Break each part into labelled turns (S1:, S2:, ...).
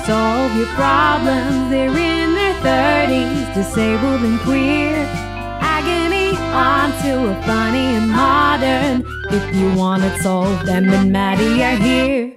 S1: solve your problems. They're in their 30s, disabled and queer. Agony onto a funny and modern. If you want it solved, Em and Maddie are here.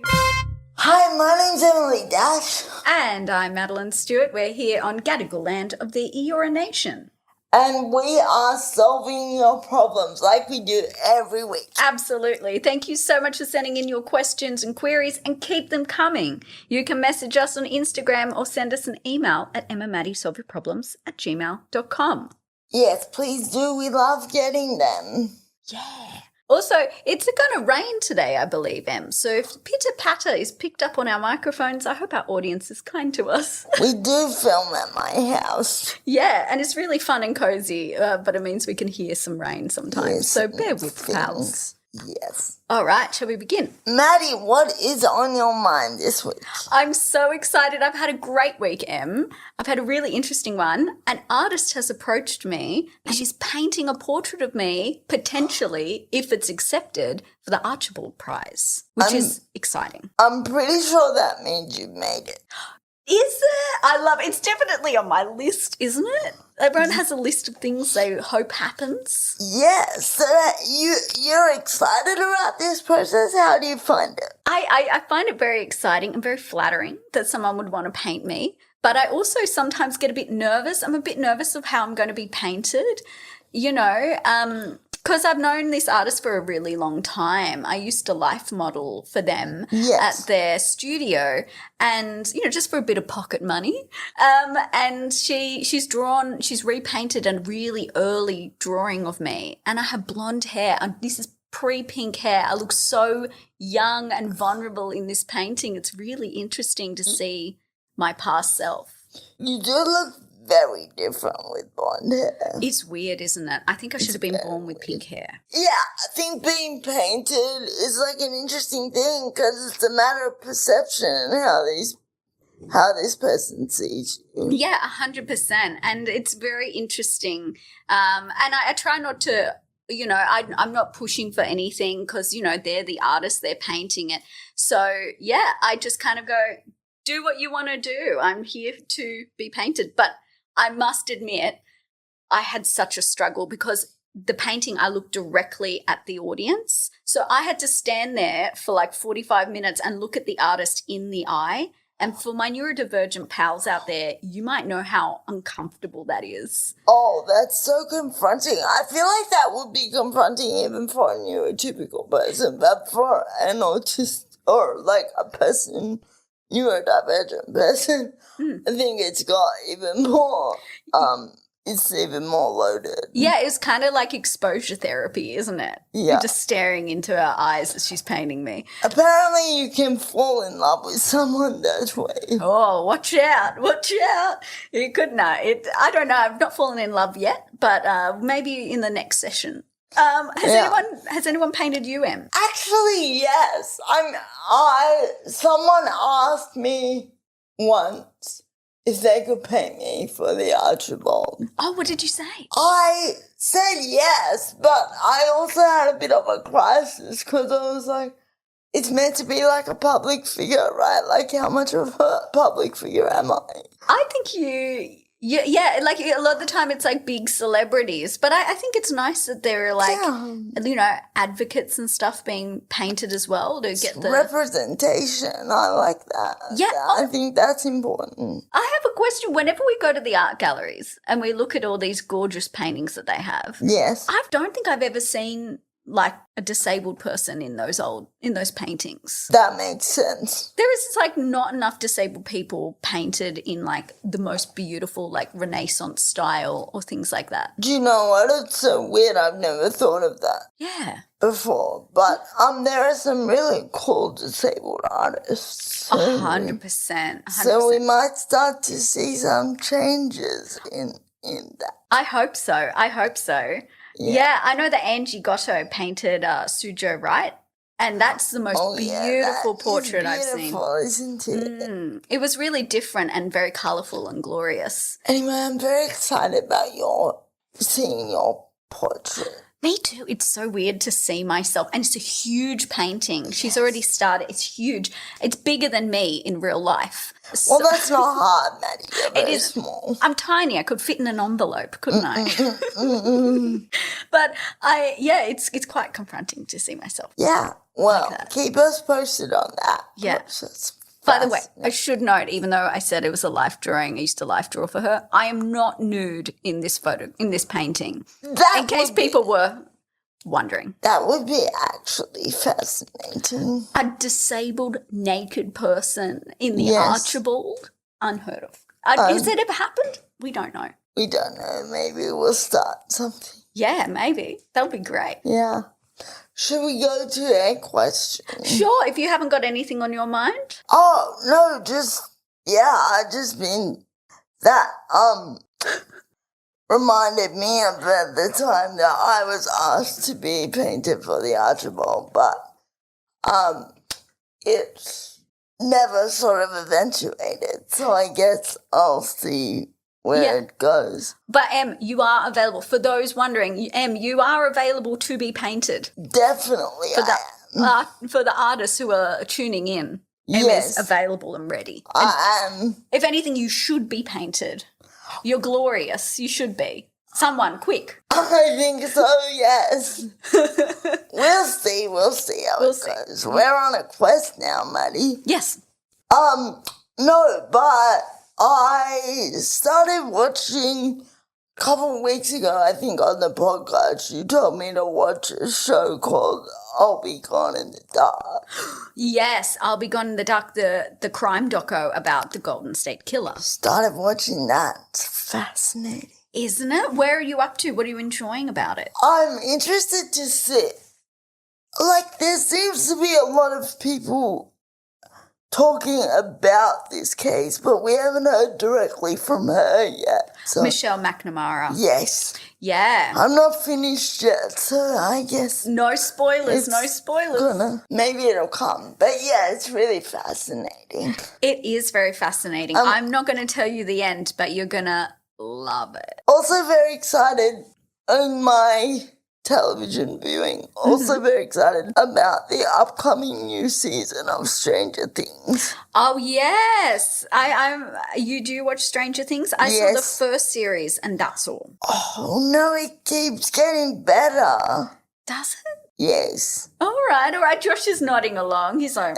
S2: Hi, my name's Emily Dash.
S3: And I'm Madeline Stewart. We're here on Gadigal land of the Eora Nation.
S2: And we are solving your problems like we do every week.
S3: Absolutely. Thank you so much for sending in your questions and queries, and keep them coming. You can message us on Instagram or send us an email at emmamaddysolveyourproblems@gmail.com.
S2: Yes, please do. We love getting them.
S3: Yeah. Also, it's going to rain today, I believe, Em. So if pitter-patter is picked up on our microphones, I hope our audience is kind to us.
S2: We do film at my house.
S3: Yeah, and it's really fun and cozy, but it means we can hear some rain sometimes.
S2: Yes,
S3: so bear with, pals.
S2: Yes.
S3: All right, shall we begin?
S2: Maddie, what is on your mind this week?
S3: I'm so excited. I've had a great week, Em. I've had a really interesting one. An artist has approached me and she's painting a portrait of me, potentially, if it's accepted, for the Archibald Prize, which is exciting.
S2: I'm pretty sure that means you made it.
S3: Is it? I love it. It's definitely on my list, isn't it? Everyone has a list of things they hope happens.
S2: Yes, so that you're excited about this process. How do you find it?
S3: I find it very exciting and very flattering that someone would want to paint me. But I also sometimes get a bit nervous. I'm a bit nervous of how I'm going to be painted, because I've known this artist for a really long time. I used to life model for them at their studio and, just for a bit of pocket money. And she's repainted a really early drawing of me, and I have blonde hair. And this is pre-pink hair. I look so young and vulnerable in this painting. It's really interesting to see my past self.
S2: You do look very different with blonde hair.
S3: It's weird, isn't it? I think I should have been born with pink hair.
S2: Yeah, I think being painted is like an interesting thing because it's a matter of perception and how this person sees you.
S3: Yeah, 100%. And it's very interesting. And I try not to, I'm not pushing for anything because, they're the artist, they're painting it. So, yeah, I just kind of go, do what you want to do. I'm here to be painted. But I must admit, I had such a struggle because the painting, I looked directly at the audience. So I had to stand there for like 45 minutes and look at the artist in the eye. And for my neurodivergent pals out there, you might know how uncomfortable that is.
S2: Oh, that's so confronting. I feel like that would be confronting even for a neurotypical person, but for an autist or like a person, neurodivergent person, I think it's got even more, it's even more loaded.
S3: Yeah, it's kind of like exposure therapy, isn't it?
S2: Yeah.
S3: You're just staring into her eyes as she's painting me.
S2: Apparently you can fall in love with someone that way.
S3: Oh, watch out. You could know. I don't know. I've not fallen in love yet, but maybe in the next session. Has anyone painted you, Em?
S2: Actually, yes. Someone asked me once if they could paint me for the Archibald.
S3: Oh, what did you say?
S2: I said yes, but I also had a bit of a crisis because I was like, it's meant to be like a public figure, right? Like, how much of a public figure am I?
S3: I think yeah, like a lot of the time it's like big celebrities, but I think it's nice that there are like, advocates and stuff being painted as well to get the
S2: representation. I like that.
S3: Yeah.
S2: I think that's important.
S3: I have a question. Whenever we go to the art galleries and we look at all these gorgeous paintings that they have,
S2: yes,
S3: I don't think I've ever seen like a disabled person in those paintings.
S2: That makes sense.
S3: There is like not enough disabled people painted in like the most beautiful like Renaissance style or things like that.
S2: Do you know what? It's so weird. I've never thought of that.
S3: Yeah.
S2: Before, but there are some really cool disabled artists.
S3: 100%.
S2: So we might start to see some changes in that.
S3: I hope so. Yeah, I know that Angie Gatto painted Sujo, right? And that's the most beautiful portrait I've seen.
S2: Isn't it?
S3: It was really different and very colourful and glorious.
S2: Anyway, I'm very excited about seeing your portrait.
S3: Me too. It's so weird to see myself. And it's a huge painting. She's already started. It's huge. It's bigger than me in real life.
S2: Well, that's not hard, Maddie. You're very
S3: is
S2: small.
S3: I'm tiny. I could fit in an envelope, couldn't I? But it's quite confronting to see myself.
S2: Yeah. Well,
S3: that.
S2: keep us posted on that.
S3: Yeah.
S2: That's
S3: By the way, I
S2: fascinating.
S3: should note, even though I said it was a life drawing, I used to life draw for her, I am not nude in this painting.
S2: That
S3: In case
S2: would be-
S3: people were wondering.
S2: That would be actually fascinating.
S3: A disabled naked person in the
S2: Yes.
S3: Archibald, unheard of. Has it ever happened? We don't know.
S2: We don't know. Maybe we'll start something.
S3: Yeah, maybe. That would be great.
S2: Yeah. Should we go to a question?
S3: Sure, if you haven't got anything on your mind.
S2: Oh, no, I just mean that, reminded me of the time that I was asked to be painted for the Archibald, but, it's never sort of eventuated, so I guess I'll see where it goes.
S3: But Em, you are available. For those wondering, Em, you are available to be painted.
S2: Definitely
S3: For the artists who are tuning in, Em
S2: Yes.
S3: is available and ready.
S2: I am.
S3: If anything, you should be painted. You're glorious. You should be. Someone, quick.
S2: I think so, yes. We'll see how
S3: We'll
S2: it
S3: see.
S2: goes. We're on a quest now, Maddie.
S3: Yes.
S2: No, but I started watching a couple of weeks ago, I think on the podcast, you told me to watch a show called I'll Be Gone in the Dark.
S3: Yes, I'll Be Gone in the Dark, the crime doco about the Golden State Killer.
S2: Started watching that. It's fascinating.
S3: Isn't it? Where are you up to? What are you enjoying about it?
S2: I'm interested to see. Like, there seems to be a lot of people talking about this case, but we haven't heard directly from her yet. So,
S3: Michelle McNamara.
S2: yes.
S3: Yeah.
S2: I'm not finished yet, so I guess
S3: No spoilers, no
S2: It's
S3: spoilers.
S2: maybe it'll come. But yeah, it's really fascinating.
S3: It is very fascinating. I'm not going to tell you the end, but you're going to love it.
S2: Also very excited on my television viewing. Also very excited about the upcoming new season of Stranger Things.
S3: Oh yes, You do watch Stranger Things? I saw the
S2: Yes.
S3: first series, and that's all.
S2: Oh no, it keeps getting better.
S3: Does it?
S2: Yes.
S3: All right. Josh is nodding along. He's like,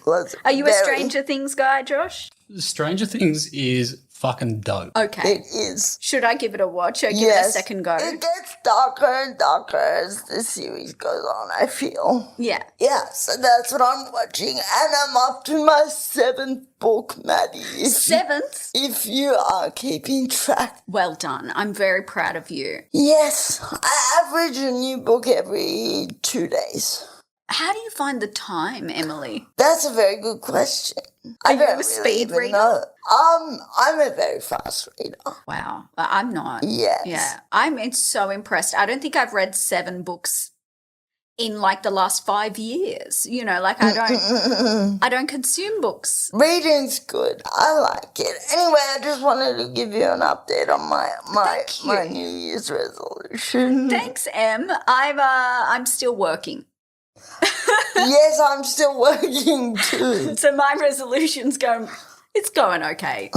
S2: Was
S3: "Are you a
S2: very-
S3: Stranger Things guy, Josh?"
S4: Stranger Things is fucking dope.
S3: Okay.
S2: It is.
S3: Should I give it a watch or give it a
S2: Yes.
S3: second go?
S2: It gets darker and darker as the series goes on, I feel.
S3: Yeah.
S2: Yeah, so that's what I'm watching. And I'm up to my 7th book, Maddie.
S3: Seventh.
S2: If you are keeping track.
S3: Well done. I'm very proud of you.
S2: Yes, I average a new book every 2 days.
S3: How do you find the time, Emily?
S2: That's a very good question. I
S3: you
S2: don't
S3: a speed
S2: even
S3: reader?
S2: know. I'm a very fast reader.
S3: Wow. I'm not.
S2: Yes.
S3: Yeah. I'm so impressed. I don't think I've read 7 books in like the last 5 years. You know, like I don't consume books.
S2: Reading's good. I like it. Anyway, I just wanted to give you an update on
S3: Thank you.
S2: my New Year's resolution.
S3: Thanks, Em. I'm still working.
S2: Yes, I'm still working too.
S3: So my resolution's going okay.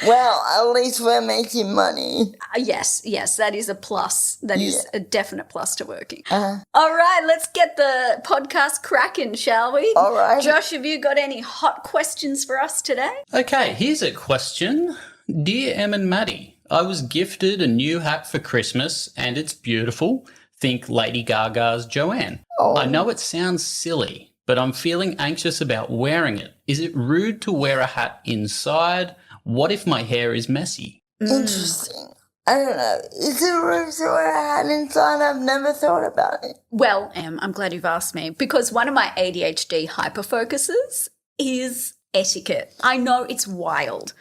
S2: Well, at least we're making money.
S3: Yes, that is a plus. That is a definite plus to working.
S2: Uh-huh.
S3: All right, let's get the podcast cracking, shall we?
S2: All right.
S3: Josh, have you got any hot questions for us today?
S4: Okay, here's a question. Dear Em and Maddie, I was gifted a new hat for Christmas and it's beautiful. Think Lady Gaga's Joanne.
S2: Oh.
S4: I know it sounds silly, but I'm feeling anxious about wearing it. Is it rude to wear a hat inside? What if my hair is messy?
S2: Interesting. I don't know. Is it rude to wear a hat inside? I've never thought about it.
S3: Well, Em, I'm glad you've asked me because one of my ADHD hyperfocuses is etiquette. I know it's wild.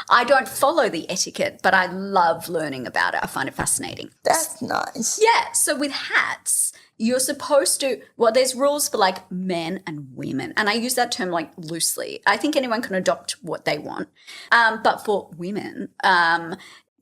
S3: I don't follow the etiquette, but I love learning about it. I find it fascinating.
S2: That's nice.
S3: Yeah, so with hats, you're supposed to, well, there's rules for like men and women, and I use that term like loosely. I think anyone can adopt what they want. But for women,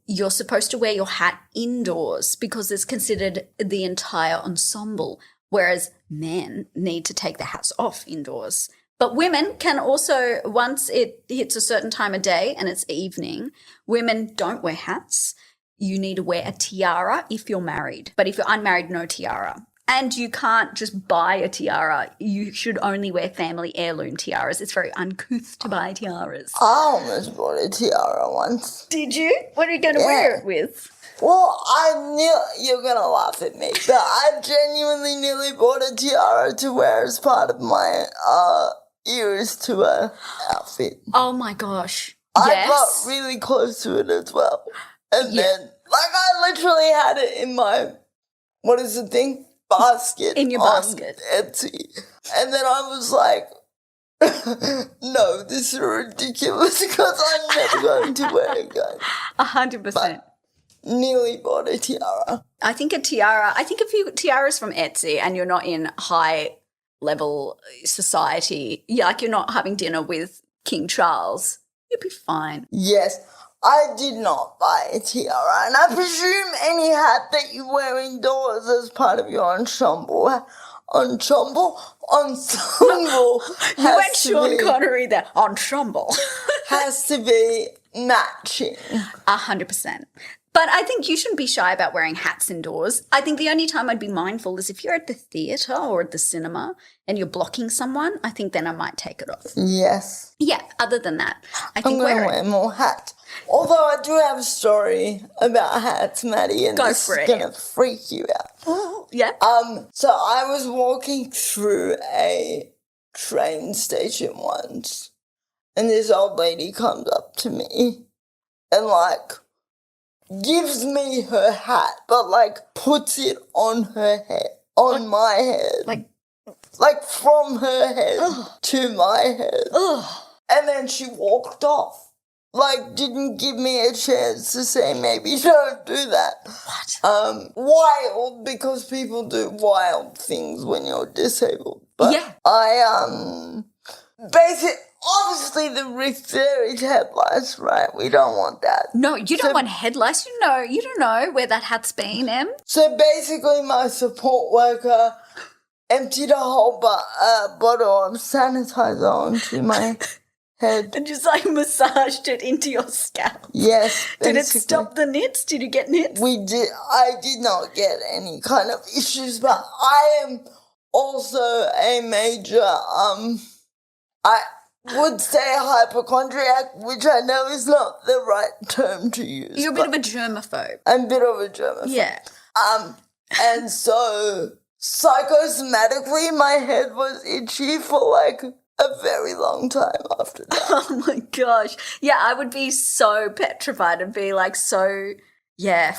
S3: you're supposed to wear your hat indoors because it's considered the entire ensemble, whereas men need to take their hats off indoors. But women can also, once it hits a certain time of day and it's evening, women don't wear hats. You need to wear a tiara if you're married. But if you're unmarried, no tiara. And you can't just buy a tiara. You should only wear family heirloom tiaras. It's very uncouth to buy tiaras.
S2: I almost bought a tiara once.
S3: Did you? What are you going to wear it with?
S2: Well, I knew you're going to laugh at me, but I genuinely nearly bought a tiara to wear as part of my ears to a outfit.
S3: Oh my gosh.
S2: I
S3: Yes.
S2: got really close to it as well. And then, like, I literally had it in my, what is the thing? Basket.
S3: In your
S2: on
S3: basket.
S2: Etsy. And then I was like, no, this is ridiculous because I'm never going to wear it again.
S3: 100%.
S2: Nearly bought a tiara.
S3: I think a few tiaras from Etsy and you're not in high level society, like you're not having dinner with King Charles, you'll be fine.
S2: Yes, I did not buy a tiara, and I presume any hat that you wear indoors as part of your ensemble
S3: You went Sean Connery there. Ensemble.
S2: has to be matching.
S3: 100%. But I think you shouldn't be shy about wearing hats indoors. I think the only time I'd be mindful is if you're at the theatre or at the cinema and you're blocking someone, I think then I might take it off.
S2: Yes.
S3: Yeah, other than that, I
S2: I'm
S3: think
S2: going to
S3: wear
S2: wear
S3: it.
S2: more hats. Although I do have a story about hats, Maddie, and
S3: Go
S2: this
S3: for
S2: is
S3: it.
S2: going to freak you out.
S3: Oh, yeah.
S2: So I was walking through a train station once, and this old lady comes up to me and, like, gives me her hat, but, like, puts it on her head, on my head. Like from her head to my head. And then she walked off. Like, didn't give me a chance to say, maybe don't do that. What? Wild, because people do wild things when you're disabled. But
S3: Yeah.
S2: obviously the risk there is headlights, right? We don't want that.
S3: No, you don't want headlights. You don't know where that hat's been, Em.
S2: So basically my support worker emptied a whole bottle of sanitizer onto my head.
S3: And just like massaged it into your scalp.
S2: Yes.
S3: Did it
S2: basically.
S3: stop the nits? Did you get nits?
S2: I did not get any kind of issues, but I am also a major, I would say hypochondriac, which I know is not the right term to use.
S3: You're a bit of a germaphobe.
S2: I'm a bit of a germaphobe.
S3: Yeah.
S2: And so psychosomatically my head was itchy for like a very long time after that.
S3: Oh my gosh. Yeah, I would be so petrified and be like so,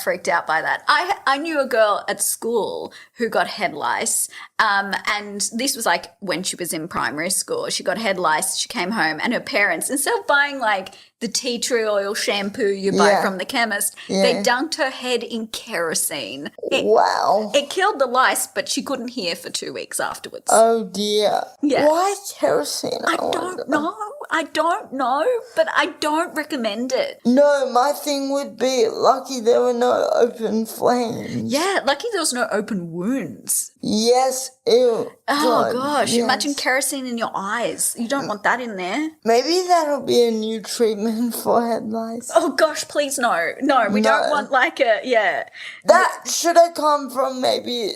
S3: freaked out by that. I knew a girl at school who got head lice, and this was like when she was in primary school. She got head lice, she came home, and her parents, instead of buying like the tea tree oil shampoo you buy from the chemist, they dunked her head in kerosene.
S2: Wow.
S3: It killed the lice, but she couldn't hear for 2 weeks afterwards.
S2: Oh dear.
S3: Yeah.
S2: Why kerosene?
S3: I don't know, but I don't recommend it.
S2: No, my thing would be lucky there were no open flames.
S3: Yeah, lucky there was no open wounds.
S2: Yes, ew.
S3: Oh gosh,
S2: yes.
S3: imagine kerosene in your eyes. You don't want that in there.
S2: Maybe that'll be a new treatment for head lice.
S3: Oh gosh, please no. No, we don't want like
S2: That should have come from maybe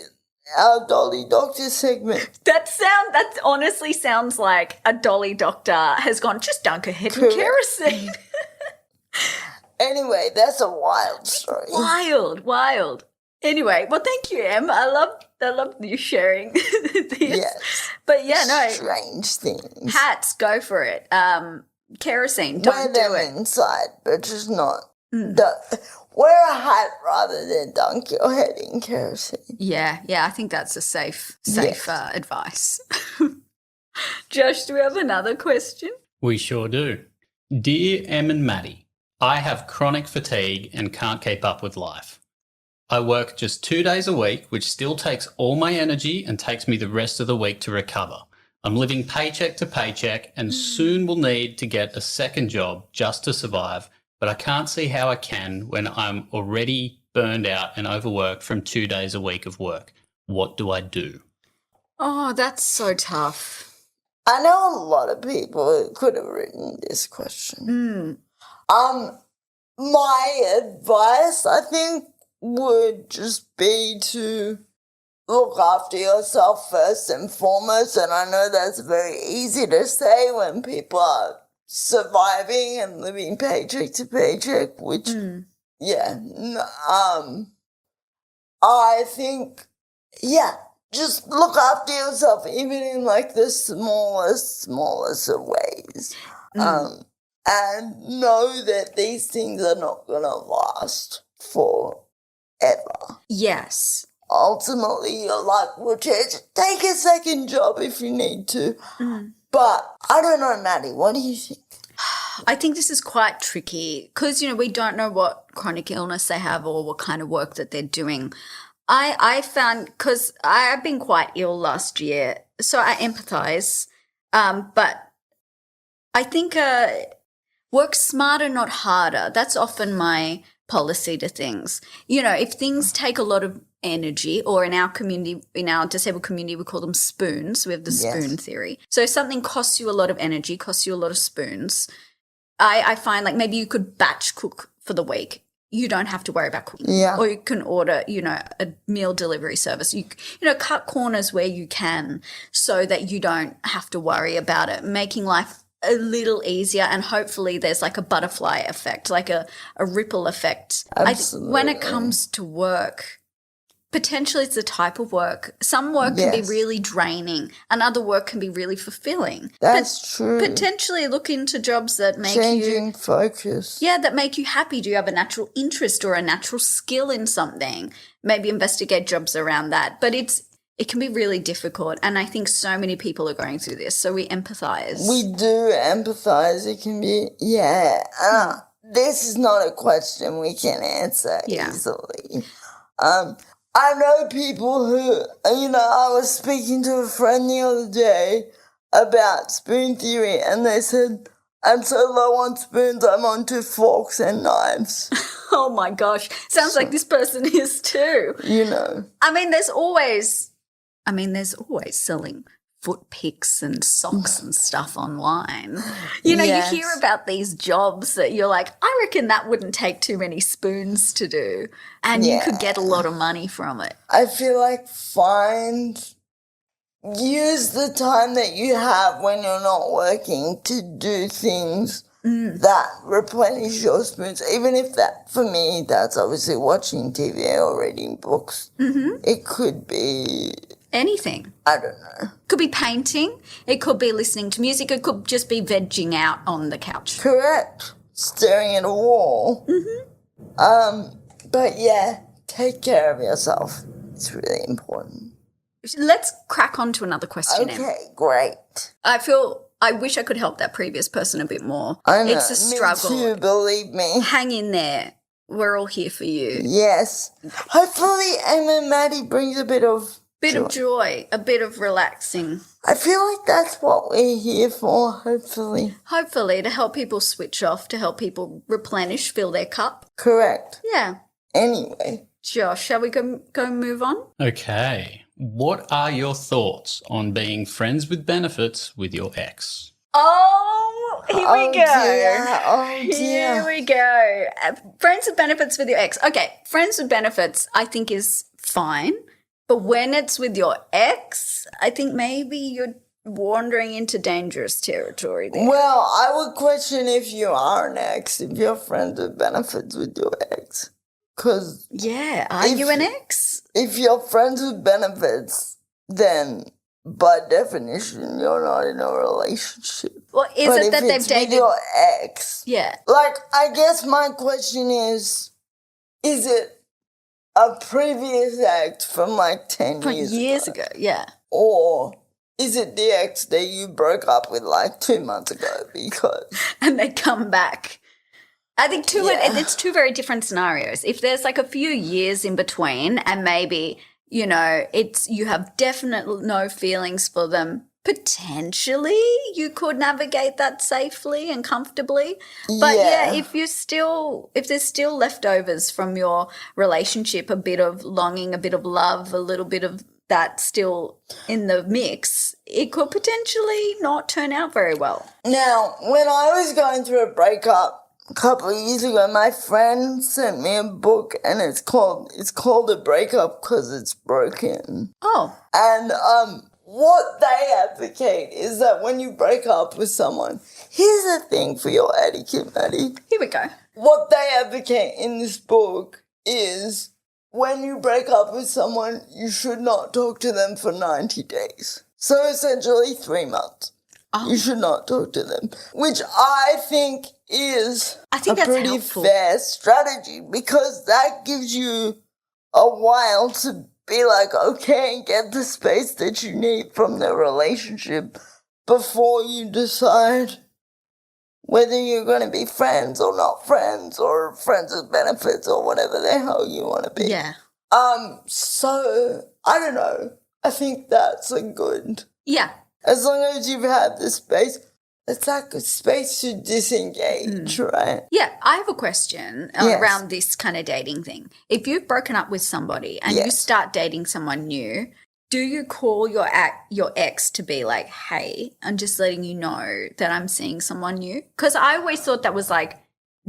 S2: our Dolly Doctor segment.
S3: That honestly sounds like a Dolly doctor has gone, just dunk her head in kerosene.
S2: Anyway, that's a wild story.
S3: Wild. Anyway, well, thank you, Em. I love you sharing this.
S2: Yes.
S3: But yeah, no.
S2: Strange things.
S3: Hats, go for it. Kerosene, don't
S2: Wear
S3: do
S2: them
S3: it.
S2: inside, but just not. Wear a hat rather than dunk your head in kerosene.
S3: Yeah, I think that's a safe advice. Josh, do we have another question?
S4: We sure do. Dear Em and Maddie, I have chronic fatigue and can't keep up with life. I work just 2 days a week, which still takes all my energy and takes me the rest of the week to recover. I'm living paycheck to paycheck and soon will need to get a second job just to survive, but I can't see how I can when I'm already burned out and overworked from 2 days a week of work. What do I do?
S3: Oh, that's so tough.
S2: I know a lot of people who could have written this question. My advice, I think, would just be to look after yourself first and foremost. And I know that's very easy to say when people are surviving and living paycheck to paycheck, which, I think, just look after yourself, even in like the smallest of ways. And know that these things are not going to last forever.
S3: Yes.
S2: Ultimately, your life will change. Take a second job if you need to. But I don't know, Maddie, what do you think?
S3: I think this is quite tricky because, we don't know what chronic illness they have or what kind of work that they're doing. I found, because I've been quite ill last year, so I empathize, but I think work smarter, not harder. That's often my policy to things. If things take a lot of energy, or in our community, in our disabled community, we call them spoons. We have the spoon theory. So if something costs you a lot of energy, costs you a lot of spoons, I find like maybe you could batch cook for the week. You don't have to worry about cooking.
S2: Yeah.
S3: Or you can order, a meal delivery service. You cut corners where you can so that you don't have to worry about it, making life a little easier, and hopefully there's like a butterfly effect, like a ripple effect.
S2: Absolutely.
S3: When it comes to work, potentially it's the type of work. Some work can be really draining and other work can be really fulfilling.
S2: That's true.
S3: Potentially look into jobs that make
S2: Changing focus.
S3: Yeah, that make you happy. Do you have a natural interest or a natural skill in something? Maybe investigate jobs around that. But it can be really difficult, and I think so many people are going through this, so we empathize.
S2: We do empathize. It can be, this is not a question we can answer easily. I know people who, I was speaking to a friend the other day about spoon theory, and they said, I'm so low on spoons, I'm on to forks and knives.
S3: Oh my gosh. Sounds like this person is too. There's always selling foot picks and socks and stuff online. You hear about these jobs that you're like, I reckon that wouldn't take too many spoons to do, and you could get a lot of money from it.
S2: I feel like use the time that you have when you're not working to do things that replenish your spoons, even if that, for me, that's obviously watching TV or reading books. It could be
S3: anything.
S2: I don't know.
S3: Could be painting. It could be listening to music. It could just be vegging out on the couch.
S2: Correct. Staring at a wall. But take care of yourself. It's really important.
S3: Let's crack on to another question.
S2: Okay, great.
S3: I wish I could help that previous person a bit more.
S2: I know.
S3: It's a struggle.
S2: Me too, believe me.
S3: Hang in there. We're all here for you.
S2: Yes. Hopefully Em and Maddie brings a bit of joy,
S3: a bit of relaxing.
S2: I feel like that's what we're here for, hopefully.
S3: Hopefully, to help people switch off, to help people replenish, fill their cup.
S2: Correct.
S3: Yeah.
S2: Anyway.
S3: Josh, shall we go move on?
S4: Okay. What are your thoughts on being friends with benefits with your ex?
S3: Oh, here we go.
S2: Oh, dear.
S3: Here we go. Friends with benefits with your ex. Okay, friends with benefits I think is fine. But when it's with your ex, I think maybe you're wandering into dangerous territory there.
S2: Well, I would question if you are an ex, if you're friends with benefits with your ex. Because
S3: are you an ex?
S2: If you're friends with benefits, then by definition, you're not in a relationship.
S3: Well, is it that they've dated
S2: with your ex?
S3: Yeah.
S2: Like, I guess my question is it a previous ex from like 10 years
S3: ago? Yeah.
S2: Or is it the ex that you broke up with like 2 months ago because...
S3: And they come back. I think it's two very different scenarios. If there's like a few years in between and maybe, you have definite no feelings for them, potentially you could navigate that safely and comfortably. But if there's still leftovers from your relationship, a bit of longing, a bit of love, a little bit of that still in the mix, it could potentially not turn out very well.
S2: Now, when I was going through a breakup a couple of years ago, my friend sent me a book, and it's called A Breakup Because It's Broken.
S3: Oh.
S2: And what they advocate is that when you break up with someone, here's the thing for your etiquette, Maddie.
S3: Here we go.
S2: What they advocate in this book is when you break up with someone, you should not talk to them for 90 days. So essentially 3 months.
S3: Oh.
S2: You should not talk to them, which I think is a
S3: that's
S2: pretty
S3: helpful.
S2: fair strategy, because that gives you a while to be like, okay, and get the space that you need from the relationship before you decide whether you're going to be friends or not friends, or friends with benefits, or whatever the hell you want to be.
S3: Yeah.
S2: So, I don't know. I think that's a good...
S3: Yeah.
S2: As long as you've had the space, it's like a space to disengage, right?
S3: Yeah, I have a question
S2: Yes.
S3: around this kind of dating thing. If you've broken up with somebody and you
S2: Yes.
S3: start dating someone new, do you call your ex to be like, hey, I'm just letting you know that I'm seeing someone new? Because I always thought that was like,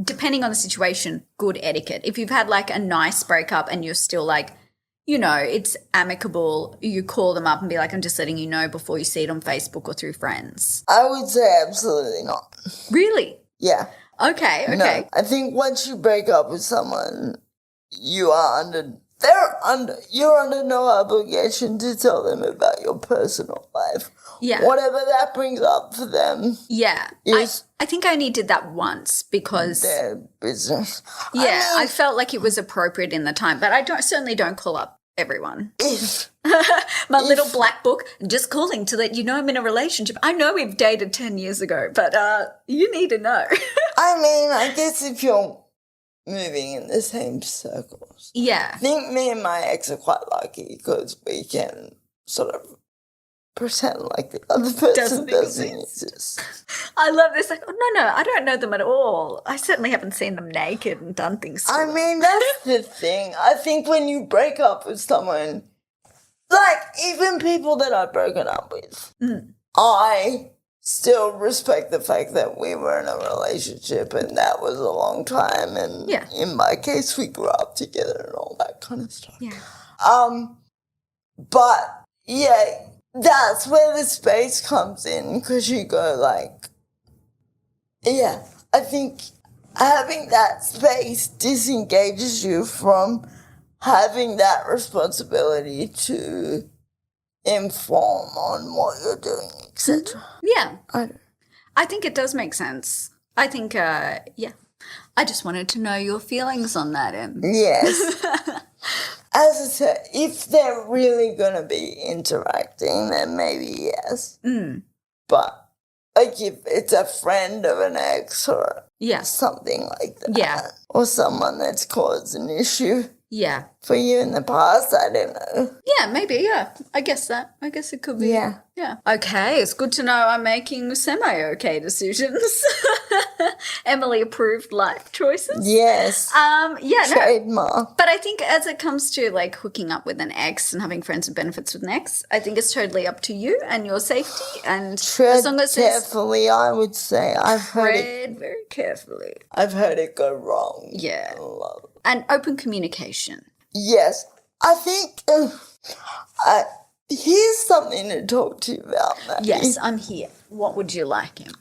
S3: depending on the situation, good etiquette. If you've had like a nice breakup and you're still like, you know, it's amicable, you call them up and be like, I'm just letting you know before you see it on Facebook or through friends.
S2: I would say absolutely not.
S3: Really?
S2: Yeah.
S3: Okay.
S2: No, I think once you break up with someone, you're under no obligation to tell them about your personal life.
S3: Yeah.
S2: Whatever that brings up for them
S3: Yeah.
S2: is
S3: I think I only did that once because
S2: their business.
S3: yeah, I
S2: mean,
S3: felt like it was appropriate in the time, but I certainly don't call up everyone.
S2: if
S3: My little black book, just calling to let you know I'm in a relationship. I know we've dated 10 years ago, but you need to know.
S2: I guess if you're moving in the same circles.
S3: Yeah.
S2: I think me and my ex are quite lucky because we can sort of pretend like the other person doesn't exist.
S3: I love this. Like, oh, no, I don't know them at all. I certainly haven't seen them naked and done things to them.
S2: That's the thing. I think when you break up with someone, like even people that I've broken up with, I still respect the fact that we were in a relationship and that was a long time. And
S3: Yeah.
S2: in my case, we grew up together and all that kind of stuff.
S3: Yeah.
S2: But yeah, that's where the space comes in, because you go like, yeah, I think having that space disengages you from having that responsibility to inform on what you're doing, etc.
S3: Yeah. I think it does make sense. I think, yeah. I just wanted to know your feelings on that, Em.
S2: Yes. As I said, if they're really going to be interacting, then maybe yes. But, like, if it's a friend of an ex or something like that.
S3: Yeah.
S2: Or someone that's caused an issue
S3: Yeah.
S2: for you in the past, I don't know.
S3: Yeah, maybe, yeah. I guess it could be.
S2: Yeah.
S3: Yeah. Okay, it's good to know I'm making semi-okay decisions. Emily approved life choices.
S2: Yes.
S3: Yeah, no.
S2: Trademark.
S3: But I think as it comes to like hooking up with an ex and having friends with benefits with an ex, I think it's totally up to you and your safety. And
S2: Tread
S3: as long as it's
S2: carefully, I would say.
S3: tread very carefully.
S2: I've heard it go wrong.
S3: Yeah.
S2: A lot.
S3: And open communication.
S2: Yes. I think here's something to talk to you about, Maddie.
S3: Yes, I'm here. What would you like, Em?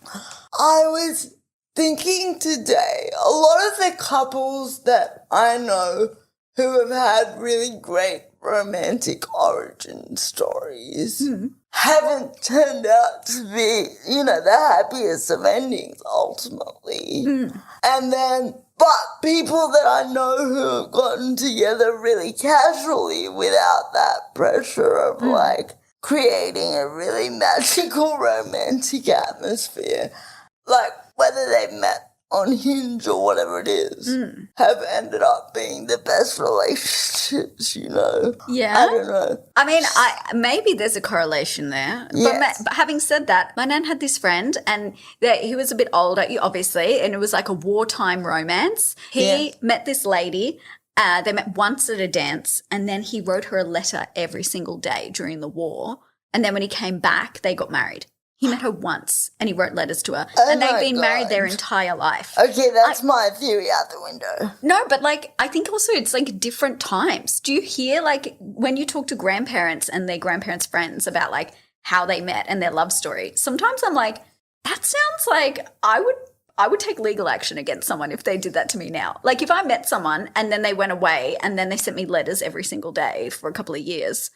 S2: I was thinking today, a lot of the couples that I know who have had really great romantic origin stories haven't turned out to be, the happiest of endings ultimately. And then, but people that I know who have gotten together really casually without that pressure of like creating a really magical romantic atmosphere, like whether they met on Hinge or whatever it is have ended up being the best relationships, you know?
S3: Yeah.
S2: I don't know.
S3: I mean, maybe there's a correlation there.
S2: Yes.
S3: But having said that, my nan had this friend and he was a bit older, obviously, and it was like a wartime romance. He met this lady. They met once at a dance, and then he wrote her a letter every single day during the war. And then when he came back, they got married. He met her once and he wrote letters to her.
S2: Oh
S3: and they've been
S2: God.
S3: married their entire life.
S2: Okay, that's my theory out the window.
S3: No, but like I think also it's like different times. Do you hear like when you talk to grandparents and their grandparents' friends about like how they met and their love story? Sometimes I'm like, that sounds like I would take legal action against someone if they did that to me now. Like if I met someone and then they went away and then they sent me letters every single day for a couple of years,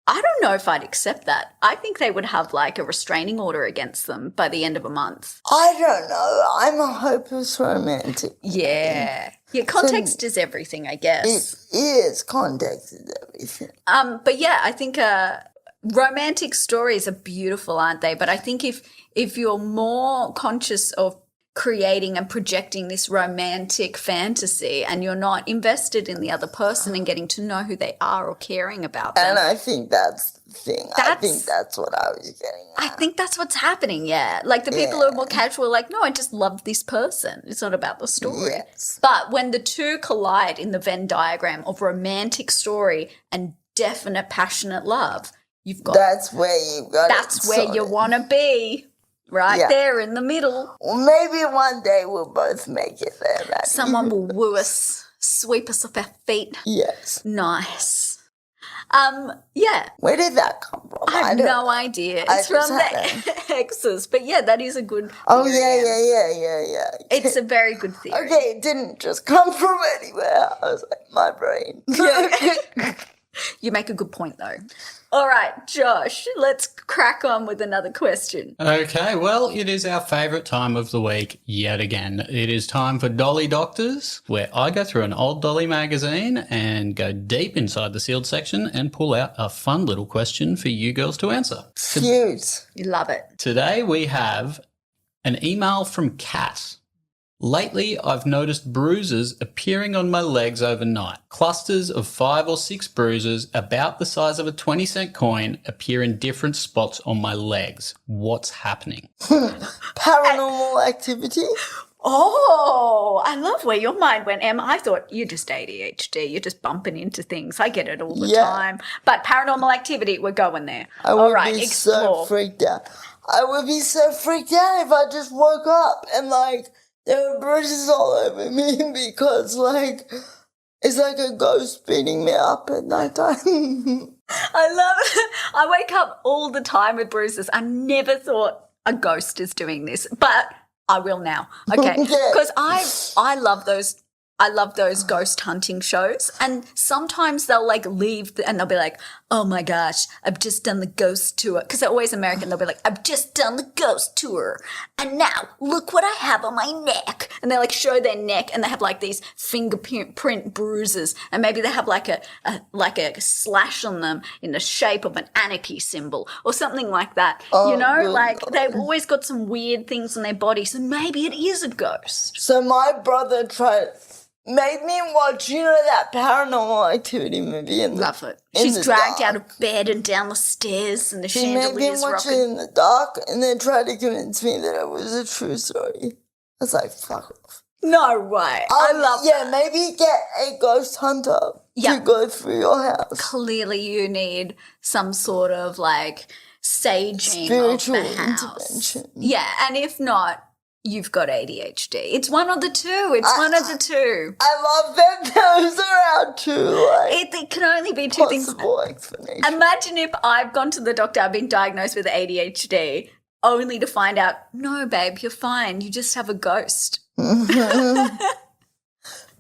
S3: I don't know if I'd accept that. I think they would have like a restraining order against them by the end of a month.
S2: I don't know. I'm a hopeless romantic.
S3: Yeah. Yeah, context is everything, I guess.
S2: It is. Context is everything.
S3: But yeah, I think romantic stories are beautiful, aren't they? But I think if you're more conscious of creating and projecting this romantic fantasy and you're not invested in the other person and getting to know who they are or caring about them.
S2: And I think that's the thing. I think that's what I was getting at.
S3: I think that's what's happening, yeah. Like the people who are more casual are like, no, I just love this person. It's not about the story.
S2: Yes.
S3: But when the two collide in the Venn diagram of romantic story and definite passionate love, you've got
S2: That's where you got
S3: that's where you want to be. Right there in the middle.
S2: Well, maybe one day we'll both make it there, Maddie.
S3: Someone will woo us, sweep us off our feet.
S2: Yes.
S3: Nice. Yeah.
S2: Where did that come from?
S3: I have no idea. It's from the exes. But yeah, that is a good theory.
S2: Oh, yeah.
S3: It's a very good theory.
S2: Okay, it didn't just come from anywhere. I was like, my brain.
S3: You make a good point though. All right, Josh, let's crack on with another question.
S4: Okay, well, it is our favourite time of the week yet again. It is time for Dolly Doctors, where I go through an old Dolly magazine and go deep inside the sealed section and pull out a fun little question for you girls to answer.
S2: Cute.
S3: You love it.
S4: Today we have an email from Kat. Lately, I've noticed bruises appearing on my legs overnight. Clusters of 5 or 6 bruises about the size of a 20-cent coin appear in different spots on my legs. What's happening?
S2: Paranormal activity?
S3: Oh, I love where your mind went, Em. I thought you're just ADHD. You're just bumping into things. I get it all the time. But paranormal activity, we're going there. All right,
S2: be
S3: explore.
S2: so freaked out. I would be so freaked out if I just woke up and like there were bruises all over me because like it's like a ghost beating me up at night time.
S3: I love it. I wake up all the time with bruises. I never thought a ghost is doing this, but I will now. Okay. Because I love those. I love those ghost hunting shows, and sometimes they'll like leave and they'll be like, oh my gosh, I've just done the ghost tour. Because they're always American. They'll be like, I've just done the ghost tour. And now look what I have on my neck. And they like show their neck and they have like these fingerprint bruises. And maybe they have like a slash on them in the shape of an anarchy symbol or something like that.
S2: Oh,
S3: you know,
S2: good
S3: like
S2: God.
S3: they've always got some weird things on their body. So maybe it is a ghost.
S2: So my brother made me watch, you know, that Paranormal Activity movie.
S3: Love it.
S2: in
S3: She's
S2: the
S3: dragged
S2: dark.
S3: out of bed and down the stairs and the
S2: He made me
S3: chandelier's
S2: watch it
S3: rocking.
S2: in the dark and then tried to convince me that it was a true story. I was like, fuck off.
S3: No way. I love
S2: Yeah,
S3: that.
S2: maybe get a ghost hunter
S3: Yeah.
S2: to go through your house.
S3: Clearly you need some sort of like saging
S2: Spiritual
S3: of the house.
S2: intervention.
S3: Yeah, and if not, you've got ADHD. It's one of the two. It's one of the two.
S2: I love that those are our two, like,
S3: It can only be two things.
S2: possible explanations.
S3: Imagine if I've gone to the doctor, I've been diagnosed with ADHD, only to find out, no, babe, you're fine. You just have a ghost.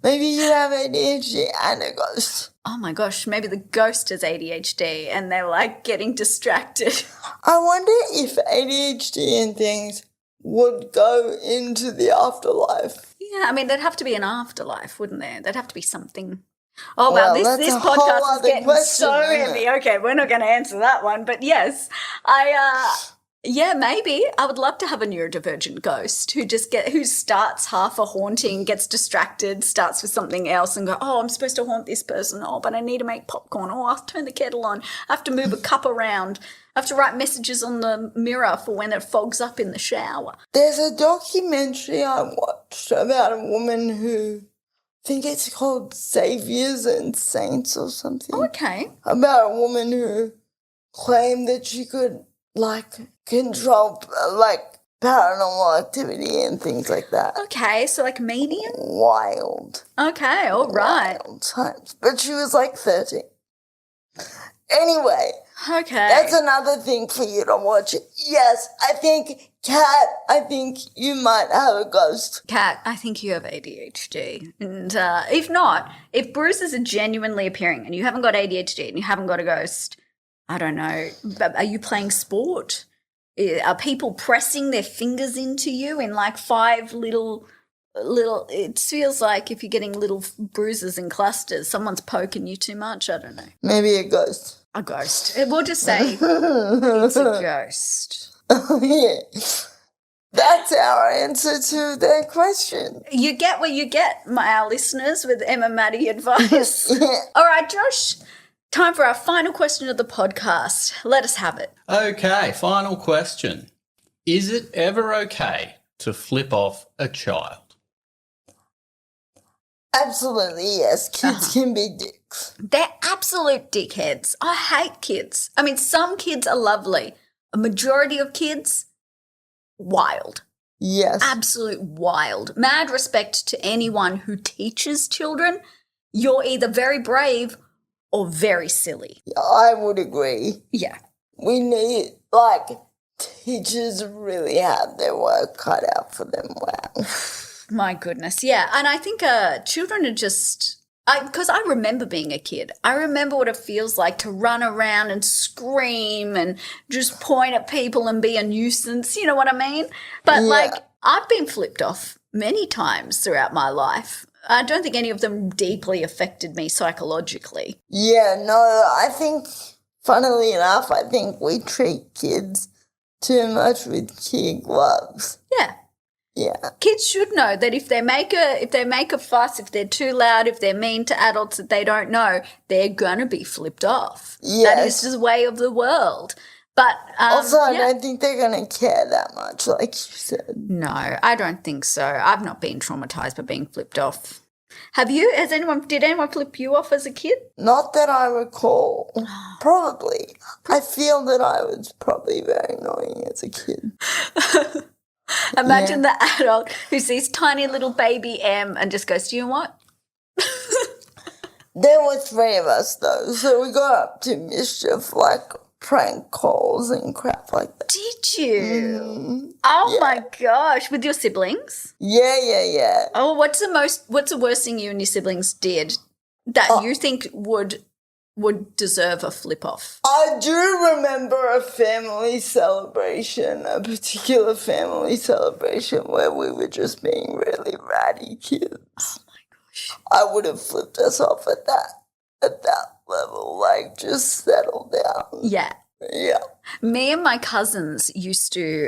S2: Maybe you have ADHD and a ghost.
S3: Oh my gosh, maybe the ghost has ADHD and they're like getting distracted.
S2: I wonder if ADHD and things would go into the afterlife.
S3: Yeah, I mean, there'd have to be an afterlife, wouldn't there? There'd have to be something. Oh,
S2: Well,
S3: wow, this
S2: that's a
S3: podcast
S2: whole
S3: is
S2: other
S3: getting
S2: question,
S3: so
S2: isn't it?
S3: heavy. Okay, we're not going to answer that one. But yes, Yeah, maybe. I would love to have a neurodivergent ghost who starts half a haunting, gets distracted, starts with something else and go, oh, I'm supposed to haunt this person. Oh, but I need to make popcorn. Oh, I'll turn the kettle on. I have to move a cup around. I have to write messages on the mirror for when it fogs up in the shower.
S2: There's a documentary I watched about a woman who, I think it's called Saviors and Saints or something.
S3: Okay.
S2: About a woman who claimed that she could, control, paranormal activity and things like that.
S3: Okay, so like medium?
S2: Wild.
S3: Okay, all right.
S2: Wild times. But she was 13. Anyway.
S3: Okay.
S2: That's another thing for you to watch. Yes, I think you might have a ghost.
S3: Kat, I think you have ADHD. And if not, if bruises are genuinely appearing and you haven't got ADHD and you haven't got a ghost, I don't know, are you playing sport? Are people pressing their fingers into you in 5 little, it feels like if you're getting little bruises and clusters, someone's poking you too much. I don't know.
S2: Maybe a ghost.
S3: A ghost. We'll just say it's a ghost.
S2: Yeah. That's our answer to that question.
S3: You get what you get, our listeners, with Em and Maddie advice.
S2: Yeah.
S3: All right, Josh, time for our final question of the podcast. Let us have it.
S4: Okay, final question. Is it ever okay to flip off a child?
S2: Absolutely, yes. Kids can be dicks.
S3: They're absolute dickheads. I hate kids. I mean, some kids are lovely. A majority of kids, wild.
S2: Yes.
S3: Absolute wild. Mad respect to anyone who teaches children. You're either very brave or very silly.
S2: I would agree.
S3: Yeah.
S2: We need, teachers really have their work cut out for them. Wow.
S3: My goodness, yeah. And I think children are just, because I remember being a kid. I remember what it feels like to run around and scream and just point at people and be a nuisance, you know what I mean? But,
S2: Yeah.
S3: I've been flipped off many times throughout my life. I don't think any of them deeply affected me psychologically.
S2: Yeah, no, I think, funnily enough, I think we treat kids too much with kid gloves.
S3: Yeah.
S2: Yeah.
S3: Kids should know that if they make a fuss, if they're too loud, if they're mean to adults that they don't know, they're gonna be flipped off.
S2: Yes.
S3: That is just the way of the world. But
S2: Also, I don't think they're going to care that much, like you said.
S3: No, I don't think so. I've not been traumatized by being flipped off. Have you? Did anyone flip you off as a kid?
S2: Not that I recall. Probably. I feel that I was probably very annoying as a kid.
S3: Imagine the adult who sees tiny little baby Em and just goes, "Do you know what?"
S2: There were 3 of us, though, so we got up to mischief, prank calls and crap like that.
S3: Did you? Oh my gosh! With your siblings?
S2: Yeah.
S3: Oh, what's the worst thing you and your siblings did that you think would deserve a flip off?
S2: I do remember a family celebration, a particular family celebration where we were just being really ratty kids.
S3: Oh my gosh!
S2: I would have flipped us off at that level, just settle down.
S3: Yeah.
S2: Yeah.
S3: Me and my cousins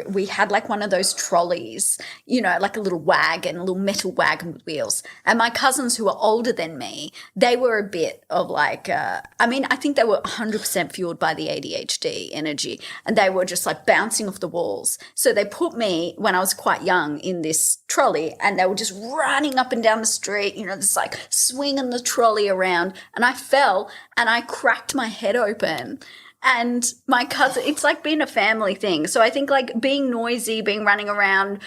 S3: we had one of those trolleys, like a little metal wagon with wheels. And my cousins who were older than me, they were a bit of I think they were 100% fueled by the ADHD energy, and they were just bouncing off the walls. So they put me, when I was quite young, in this trolley, and they were just running up and down the street, just swinging the trolley around. And I fell and I cracked my head open. And my cousin, it's being a family thing. So I think being noisy, running around,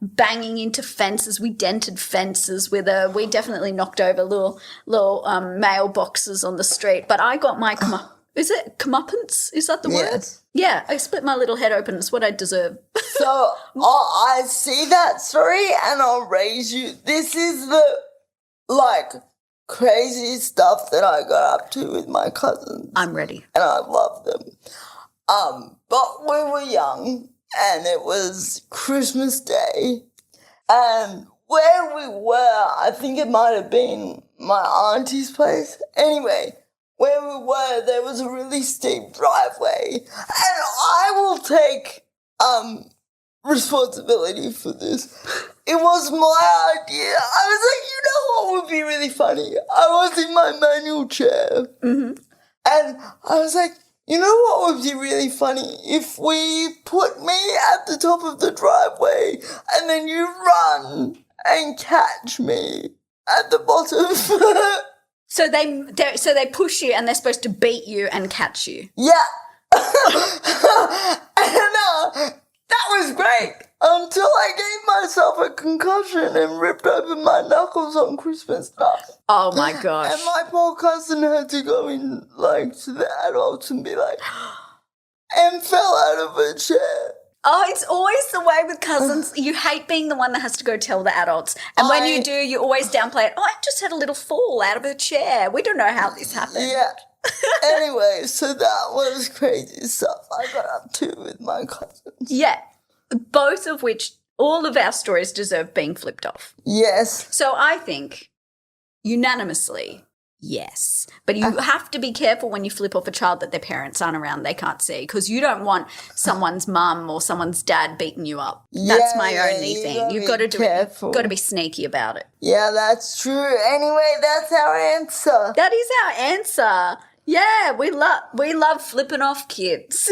S3: banging into fences. We dented fences we definitely knocked over little mailboxes on the street. But I got my, is it comeuppance? Is that the word?
S2: Yes.
S3: Yeah, I split my little head open. It's what I deserve.
S2: So I see that story and I'll raise you. This is the, crazy stuff that I got up to with my cousins.
S3: I'm ready.
S2: And I love them. But we were young and it was Christmas Day. And where we were, I think it might have been my auntie's place. Anyway, where we were, there was a really steep driveway. And I will take responsibility for this. It was my idea. I was like, you know what would be really funny? I was in my manual chair.
S3: Mm-hmm.
S2: And I was like, you know what would be really funny? If we put me at the top of the driveway and then you run and catch me at the bottom.
S3: So they push you and they're supposed to beat you and catch you.
S2: Yeah. And that was great until I gave myself a concussion and ripped open my knuckles on Christmas night.
S3: Oh my gosh.
S2: And my poor cousin had to go in, like, to the adults and be like, and fell out of a chair.
S3: Oh, it's always the way with cousins. You hate being the one that has to go tell the adults. And when you do, you always downplay it. Oh, I just had a little fall out of a chair. We don't know how this happened.
S2: Yeah. Anyway, so that was crazy stuff I got up to with my cousins.
S3: Yeah. Both of which, all of our stories deserve being flipped off.
S2: Yes.
S3: So I think, unanimously, yes. But you have to be careful when you flip off a child that their parents aren't around, they can't see, because you don't want someone's mum or someone's dad beating you up. That's my only thing. You've got to do it. You've got to be sneaky about it.
S2: Yeah, that's true. Anyway, that's our answer.
S3: That is our answer. Yeah, we love flipping off kids.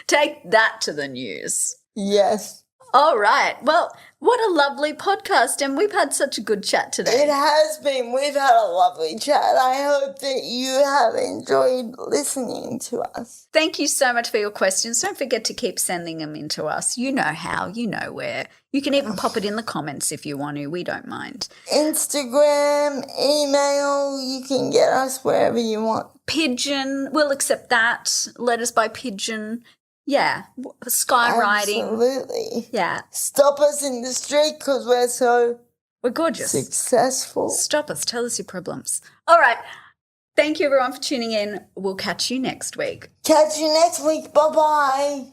S3: Take that to the news.
S2: Yes.
S3: All right. Well, what a lovely podcast, and we've had such a good chat today.
S2: It has been. We've had a lovely chat. I hope that you have enjoyed listening to us.
S3: Thank you so much for your questions. Don't forget to keep sending them in to us. You know how, you know where. You can even pop it in the comments if you want to. We don't mind.
S2: Instagram, email, you can get us wherever you want.
S3: Pigeon, we'll accept that. Letters by pigeon. Yeah, skywriting.
S2: Absolutely.
S3: Yeah.
S2: Stop us in the street because
S3: we're gorgeous.
S2: Successful.
S3: Stop us. Tell us your problems. All right. Thank you, everyone, for tuning in. We'll catch you next week.
S2: Catch you next week. Bye-bye.